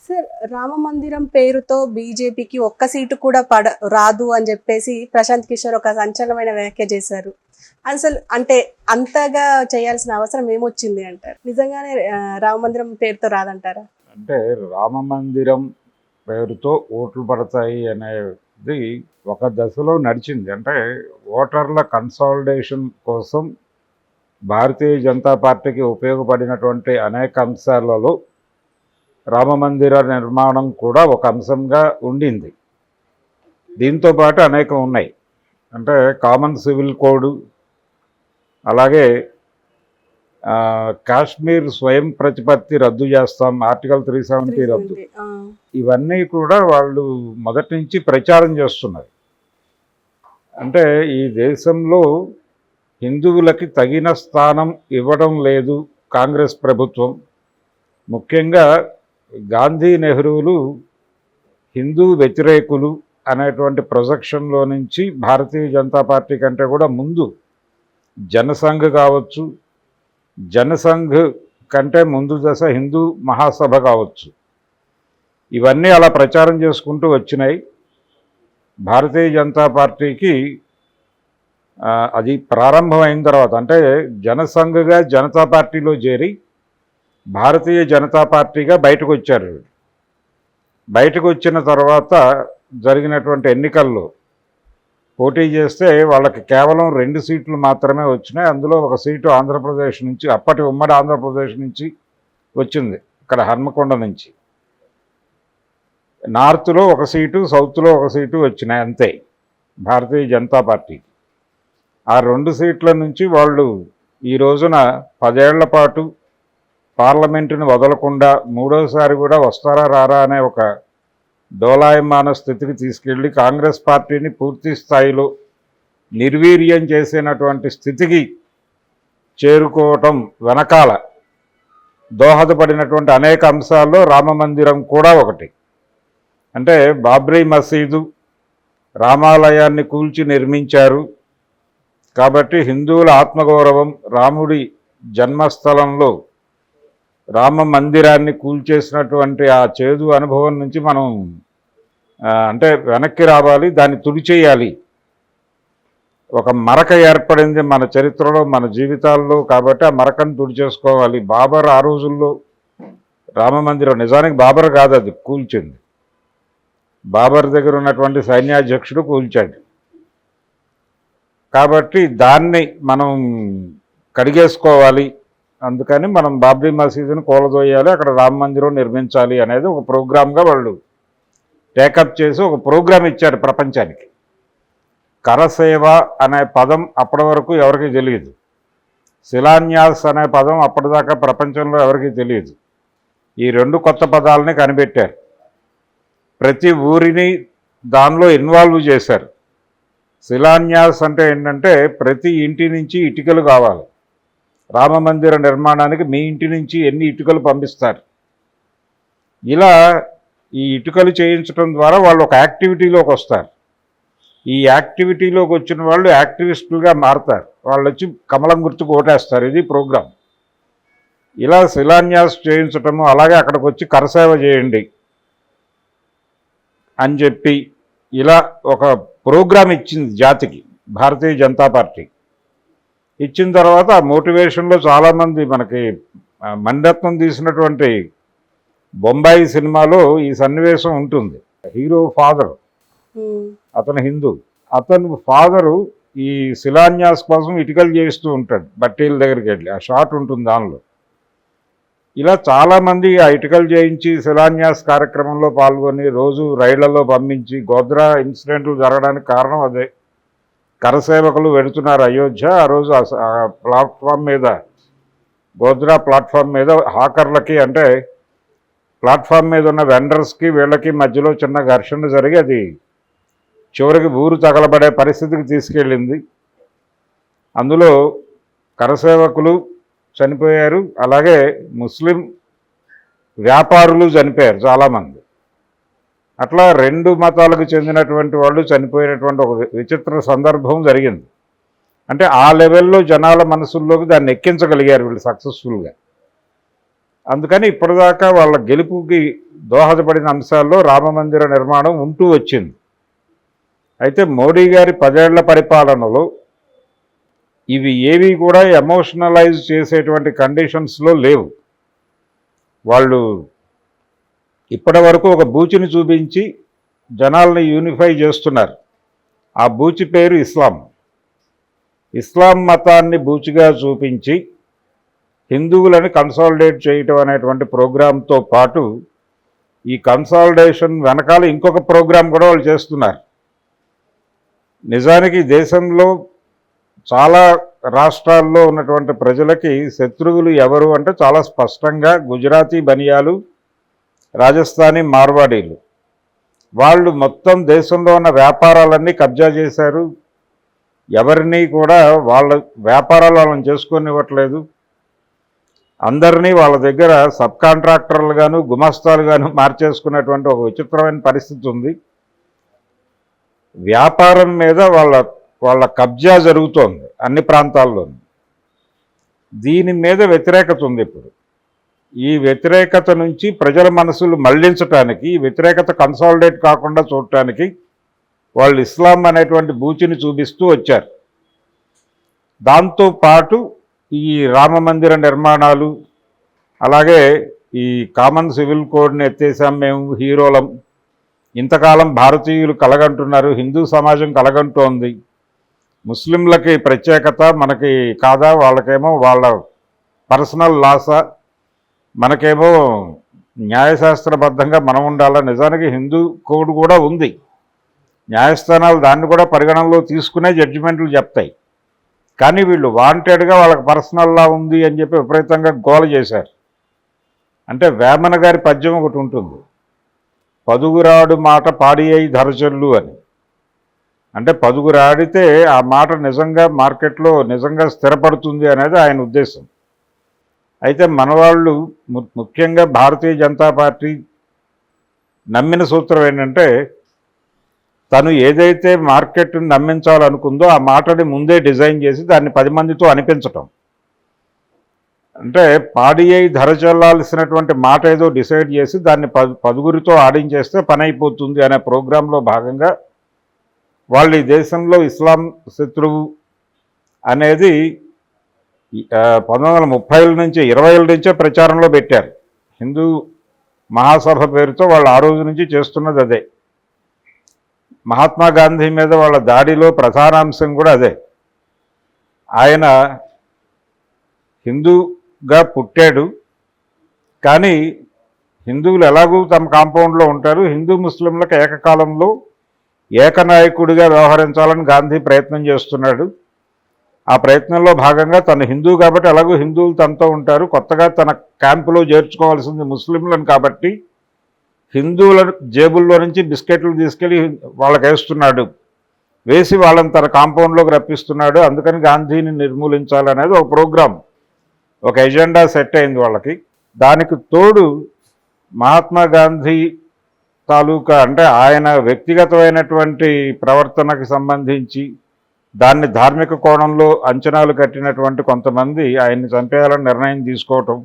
Sir, Rama మందిరం పేరుతో బీజేపీకి ఒక్క సీటు కూడా రాదు అని చెప్పేసి ప్రశాంత్ కిషోర్ ఒక సంచలనమైన వ్యాఖ్య చేశారు. అసలు అంటే అంతగా చేయాల్సిన అవసరం ఏమొచ్చింది అంటారు? నిజంగానే రామ మందిరం పేరుతో రాదంటారా? అంటే రామ మందిరం పేరుతో ఓట్లు పడతాయి అనేది ఒక దశలో నడిచింది. అంటే ఓటర్ల కన్సాలిడేషన్ కోసం భారతీయ జనతా పార్టీకి ఉపయోగపడినటువంటి అనేక అంశాలలో రామ మందిర నిర్మాణం కూడా ఒక అంశంగా ఉండింది. దీంతో పాటు అనేకం ఉన్నాయి. అంటే కామన్ సివిల్ కోడ్, అలాగే కాశ్మీర్ స్వయం ప్రతిపత్తి రద్దు చేస్తాం, ఆర్టికల్ 370 రద్దు, ఇవన్నీ కూడా వాళ్ళు మొదటి నుంచి ప్రచారం చేస్తున్నారు. అంటే ఈ దేశంలో హిందువులకి తగిన స్థానం ఇవ్వడం లేదు కాంగ్రెస్ ప్రభుత్వం. ముఖ్యంగా గాంధీ నెహ్రూలు హిందూ వ్యతిరేకులు అనేటువంటి ప్రొజెక్షన్లో నుంచి భారతీయ జనతా పార్టీ కంటే కూడా ముందు జనసంఘ్ కావచ్చు, జనసంఘ్ కంటే ముందు దశ హిందూ మహాసభ కావచ్చు, ఇవన్నీ అలా ప్రచారం చేసుకుంటూ వచ్చినాయి. భారతీయ జనతా పార్టీకి అది ప్రారంభమైన తర్వాత, అంటే జనసంఘగా జనతా పార్టీలో చేరి భారతీయ జనతా పార్టీగా బయటకు వచ్చారు. బయటకు వచ్చిన తర్వాత జరిగినటువంటి ఎన్నికల్లో పోటీ చేస్తే వాళ్ళకి కేవలం 2 సీట్లు మాత్రమే వచ్చినాయి. అందులో ఒక సీటు ఆంధ్రప్రదేశ్ నుంచి, అప్పటి ఉమ్మడి ఆంధ్రప్రదేశ్ నుంచి వచ్చింది, ఇక్కడ హన్మకొండ నుంచి. నార్త్లో ఒక సీటు, సౌత్లో ఒక సీటు వచ్చినాయి అంతే భారతీయ జనతా పార్టీకి. ఆ 2 సీట్ల నుంచి వాళ్ళు ఈ రోజున 10 ఏళ్ల పాటు పార్లమెంటుని వదలకుండా మూడోసారి కూడా వస్తారా రారా అనే ఒక డోలాయమాన స్థితికి తీసుకెళ్ళి కాంగ్రెస్ పార్టీని పూర్తి స్థాయిలో నిర్వీర్యం చేసినటువంటి స్థితికి చేరుకోవటం వెనకాల దోహదపడినటువంటి అనేక అంశాల్లో రామ మందిరం కూడా ఒకటి. అంటే బాబ్రీ మసీదు, రామాలయాన్ని కూల్చి నిర్మించారు కాబట్టి హిందువుల ఆత్మగౌరవం, రాముడి జన్మస్థలంలో రామ మందిరాన్ని కూల్చేసినటువంటి ఆ చేదు అనుభవం నుంచి మనం అంటే వెనక్కి రావాలి, దాన్ని తుడిచేయాలి. ఒక మరక ఏర్పడింది మన చరిత్రలో, మన జీవితాల్లో, కాబట్టి ఆ మరకను తుడిచేసుకోవాలి. బాబర్ ఆ రోజుల్లో రామ మందిరం, నిజానికి బాబర్ కాదు అది కూల్చింది, బాబర్ దగ్గర ఉన్నటువంటి సైన్యాధ్యక్షుడు కూల్చాడు. కాబట్టి దాన్ని మనం కడిగేసుకోవాలి, అందుకని మనం బాబ్రీ మసీదుని కూలదోయాలి, అక్కడ రామ మందిరం నిర్మించాలి అనేది ఒక ప్రోగ్రామ్గా వాళ్ళు టేకప్ చేసి ఒక ప్రోగ్రాం ఇచ్చారు ప్రపంచానికి. కరసేవ అనే పదం అప్పటి వరకు ఎవరికి తెలియదు, శిలాన్యాస్ అనే పదం అప్పటిదాకా ప్రపంచంలో ఎవరికి తెలియదు. ఈ 2 కొత్త పదాలని కనిపెట్టారు, ప్రతి ఊరిని దానిలో ఇన్వాల్వ్ చేశారు. శిలాన్యాస్ అంటే ఏంటంటే ప్రతి ఇంటి నుంచి ఇటుకలు కావాలి, రామ మందిర నిర్మాణానికి మీ ఇంటి నుంచి ఎన్ని ఇటుకలు పంపిస్తారు. ఇలా ఈ ఇటుకలు చేయించడం ద్వారా వాళ్ళు ఒక యాక్టివిటీలోకి వస్తారు. ఈ యాక్టివిటీలోకి వచ్చిన వాళ్ళు యాక్టివిస్టులుగా మారుతారు, వాళ్ళు వచ్చి కమలం గుర్తుకు ఓటేస్తారు. ఇది ప్రోగ్రాం. ఇలా శిలాన్యాస్ చేయించటము, అలాగే అక్కడికి వచ్చి కరసేవ చేయండి అని చెప్పి ఇలా ఒక ప్రోగ్రాం ఇచ్చింది జాతికి భారతీయ జనతా పార్టీ. ఇచ్చిన తర్వాత ఆ మోటివేషన్లో చాలామంది, మనకి మణిరత్నం తీసినటువంటి బొంబాయి సినిమాలో ఈ సన్నివేశం ఉంటుంది. హీరో ఫాదర్, అతను హిందూ, అతను ఫాదరు ఈ శిలాన్యాస్ కోసం ఇటుకలు చేస్తూ ఉంటాడు బట్టీల దగ్గరికి వెళ్ళి, ఆ షాట్ ఉంటుంది దానిలో. ఇలా చాలామంది ఆ ఇటుకలు చేయించి శిలాన్యాస్ కార్యక్రమంలో పాల్గొని రోజు రైళ్లలో పంపించి, గోద్రా ఇన్సిడెంట్లు జరగడానికి కారణం అదే. కరసేవకులు వెళుతున్నారు అయోధ్య, ఆ రోజు ఆ ప్లాట్ఫామ్ మీద, గోద్రా ప్లాట్ఫామ్ మీద హాకర్లకి, అంటే ప్లాట్ఫామ్ మీద ఉన్న వెండర్స్కి వీళ్ళకి మధ్యలో చిన్న ఘర్షణ జరిగి అది చివరికి ఊరు తగలబడే పరిస్థితికి తీసుకెళ్ళింది. అందులో కరసేవకులు చనిపోయారు, అలాగే ముస్లిం వ్యాపారులు చనిపోయారు చాలామంది. అట్లా 2 మతాలకు చెందినటువంటి వాళ్ళు చనిపోయినటువంటి ఒక విచిత్ర సందర్భం జరిగింది. అంటే ఆ లెవెల్లో జనాల మనసుల్లోకి దాన్ని ఎక్కించగలిగారు వీళ్ళు సక్సెస్ఫుల్గా. అందుకని ఇప్పటిదాకా వాళ్ళ గెలుపుకి దోహదపడిన అంశాల్లో రామమందిర నిర్మాణం ఉంటూ వచ్చింది. అయితే మోడీ గారి 10 ఏళ్ల పరిపాలనలో ఇవి ఏవి కూడా ఎమోషనలైజ్ చేసేటువంటి కండిషన్స్లో లేవు. వాళ్ళు ఇప్పటి వరకు ఒక బూచిని చూపించి జనాల్ని యూనిఫై చేస్తున్నారు. ఆ బూచి పేరు ఇస్లాం. ఇస్లాం మతాన్ని బూచిగా చూపించి హిందువులను కన్సాలిడేట్ చేయటం అనేటువంటి ప్రోగ్రాంతో పాటు ఈ కన్సాలిడేషన్ వెనకాల ఇంకొక ప్రోగ్రాం కూడా వాళ్ళు చేస్తున్నారు. నిజానికి దేశంలో చాలా రాష్ట్రాల్లో ఉన్నటువంటి ప్రజలకి శత్రువులు ఎవరు అంటే చాలా స్పష్టంగా గుజరాతీ బనియాలు, రాజస్థానీ మార్వాడీలు. వాళ్ళు మొత్తం దేశంలో ఉన్న వ్యాపారాలన్నీ కబ్జా చేశారు. ఎవరిని కూడా వాళ్ళ వ్యాపారాలు వాళ్ళని చేసుకొనివ్వట్లేదు. అందరినీ వాళ్ళ దగ్గర సబ్ కాంట్రాక్టర్లుగాను గుమస్తాలుగాను మార్చేసుకున్నటువంటి ఒక విచిత్రమైన పరిస్థితి ఉంది. వ్యాపారం మీద వాళ్ళ కబ్జా జరుగుతోంది అన్ని ప్రాంతాల్లోనూ. దీని మీద వ్యతిరేకత ఉంది. ఇప్పుడు ఈ వ్యతిరేకత నుంచి ప్రజల మనసులు మళ్లించటానికి, ఈ వ్యతిరేకత కన్సాలిడేట్ కాకుండా చూడటానికి వాళ్ళు ఇస్లాం అనేటువంటి బూచిని చూపిస్తూ వచ్చారు. దాంతోపాటు ఈ రామమందిర నిర్మాణాలు, అలాగే ఈ కామన్ సివిల్ కోడ్ని ఎత్తేసాం మేము, హీరోలం, ఇంతకాలం భారతీయులు కలగంటున్నారు, హిందూ సమాజం కలగంటోంది, ముస్లింలకి ప్రత్యేకత మనకి కాదా, వాళ్ళకేమో వాళ్ళ పర్సనల్ లాసా, మనకేమో న్యాయశాస్త్రబద్ధంగా మనం ఉండాలా. నిజానికి హిందూ కోడ్ కూడా ఉంది, న్యాయస్థానాలు దాన్ని కూడా పరిగణనలో తీసుకునే జడ్జిమెంట్లు చెప్తాయి. కానీ వీళ్ళు వాంటెడ్గా వాళ్ళకి పర్సనల్ లా ఉంది అని చెప్పి విపరీతంగా గోల చేశారు. అంటే వేమన గారి పద్యం ఒకటి ఉంటుంది, పదుగురాడు మాట పాడి అయి ధరచల్లు అని. అంటే పదుగురాడితే ఆ మాట నిజంగా మార్కెట్లో నిజంగా స్థిరపడుతుంది అనేది ఆయన ఉద్దేశం. అయితే మనవాళ్ళు ముఖ్యంగా భారతీయ జనతా పార్టీ నమ్మిన సూత్రం ఏంటంటే, తను ఏదైతే మార్కెట్ని నమ్మించాలనుకుందో ఆ మాటని ముందే డిజైన్ చేసి దాన్ని 10 మందితో అనిపించటం. అంటే పాడి అయి ధర చెల్లాల్సినటువంటి మాట ఏదో డిసైడ్ చేసి దాన్ని 10గురితో ఆడించేస్తే పని అయిపోతుంది అనే ప్రోగ్రాంలో భాగంగా వాళ్ళు ఈ దేశంలో ఇస్లాం శత్రువు అనేది 1930ల నుంచి 20ల నుంచే ప్రచారంలో పెట్టారు. హిందూ మహాసభ పేరుతో వాళ్ళు ఆ రోజు నుంచి చేస్తున్నది అదే. మహాత్మా గాంధీ మీద వాళ్ళ దాడిలో ప్రధానాంశం కూడా అదే. ఆయన హిందూగా పుట్టాడు, కానీ హిందువులు ఎలాగూ తమ కాంపౌండ్లో ఉంటారు, హిందూ ముస్లింలకు ఏకకాలంలో ఏకనాయకుడిగా వ్యవహరించాలని గాంధీ ప్రయత్నం చేస్తున్నాడు. ఆ ప్రయత్నంలో భాగంగా తను హిందూ కాబట్టి ఎలాగూ హిందువులు తనతో ఉంటారు, కొత్తగా తన క్యాంపులో చేర్చుకోవాల్సింది ముస్లింలను కాబట్టి హిందువుల జేబుల్లో నుంచి బిస్కెట్లు తీసుకెళ్ళి వాళ్ళకి వేస్తున్నాడు, వేసి వాళ్ళని తన కాంపౌండ్లోకి రప్పిస్తున్నాడు. అందుకని గాంధీని నిర్మూలించాలనేది ఒక ప్రోగ్రాం, ఒక ఎజెండా సెట్ అయింది వాళ్ళకి. దానికి తోడు మహాత్మా గాంధీ తాలూకా అంటే ఆయన వ్యక్తిగతమైనటువంటి ప్రవర్తనకు సంబంధించి దాన్ని ధార్మిక కోణంలో అంచనాలు కట్టినటువంటి కొంతమంది ఆయన్ని చంపేయాలని నిర్ణయం తీసుకోవటం,